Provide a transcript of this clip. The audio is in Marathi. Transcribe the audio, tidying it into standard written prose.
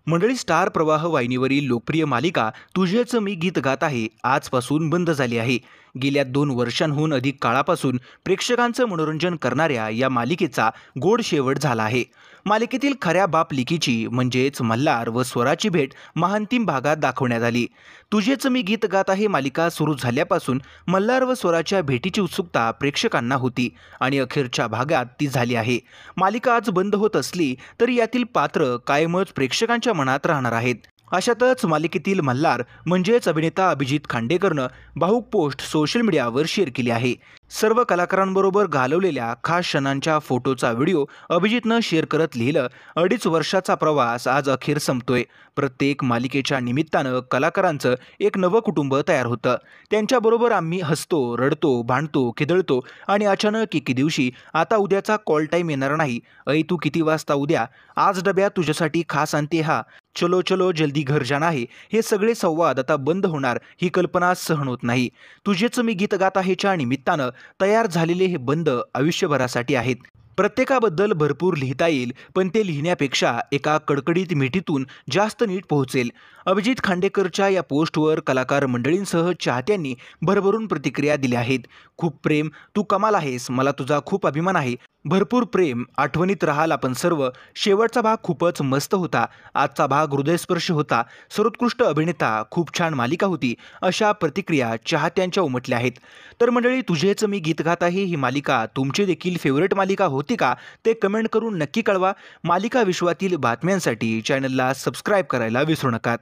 मंडळी, स्टार प्रवाह वाहिनीवरील लोकप्रिय मालिका तुझेच मी गीत गात आहे आजपासून बंद झाली आहे. गेल्या 2 वर्षांहून अधिक काळापासून प्रेक्षकांचं मनोरंजन करणाऱ्या या मालिकेचा गोड शेवट झाला आहे. मालिकेतील खऱ्या बाप लिकीची म्हणजेच मल्हार व स्वराची भेट महांतिम भागात दाखवण्यात आली. तुझेच मी गीत गात आहे मालिका सुरू झाल्यापासून मल्हार व स्वराच्या भेटीची उत्सुकता प्रेक्षकांना होती आणि अखेरच्या भागात ती झाली आहे. मालिका आज बंद होत असली तरी यातील पात्र कायमच प्रेक्षकांच्या मनात राहणार आहेत. अशातच मालिकेतील मल्हार म्हणजेच अभिनेता अभिजित खांडेकरनं भावूक पोस्ट सोशल मीडियावर शेअर केली आहे. सर्व कलाकारांबरोबर घालवलेल्या खास क्षणांच्या फोटोचा व्हिडिओ अभिजितनं शेअर करत लिहिलं, 2.5 वर्षाचा प्रवास आज अखेर संपतोय. प्रत्येक मालिकेच्या निमित्तानं कलाकारांचं एक नवं कुटुंब तयार होतं. त्यांच्याबरोबर आम्ही हसतो, रडतो, भांडतो, खिदळतो आणि अचानक एके दिवशी आता उद्याचा कॉल टाईम येणार नाही. ऐ तू किती वाजता उद्या? आज डब्यात तुझ्यासाठी खास आणते हा. चलो चलो जल्दी घर जाना है. हे सगळे संवाद आता बंद होणार ही कल्पना सहन होत नाही. तुझेच मी गीत गात आहेच्या निमित्तानं तयार झालेले हे बंद आयुष्यभरासाठी आहेत. प्रत्येकाबद्दल भरपूर लिहिता येईल, पण ते लिहिण्यापेक्षा एका कडकडीत मिठीतून जास्त नीट पोहोचेल. अभिजित खांडेकरच्या या पोस्टवर कलाकार मंडळींसह चाहत्यांनी भरभरून प्रतिक्रिया दिल्या आहेत. खूप प्रेम, तू कमाल आहेस, मला तुझा खूप अभिमान आहे. भरपूर प्रेम, आठवणीत राहाल आपण सर्व. शेवटचा भाग खूपच मस्त होता. आजचा भाग हृदयस्पर्शी होता. सर्वोत्कृष्ट अभिनेता, खूप छान मालिका होती. अशा प्रतिक्रिया चाहत्यांच्या उमटल्या आहेत. तर मंडळी, तुझेच मी गीत गात आहे ही मालिका तुमची देखील फेवरेट मालिका होती का ते कमेंट करून नक्की कळवा. मालिका विश्वातील बातम्यांसाठी चॅनलला सबस्क्राईब करायला विसरू नका.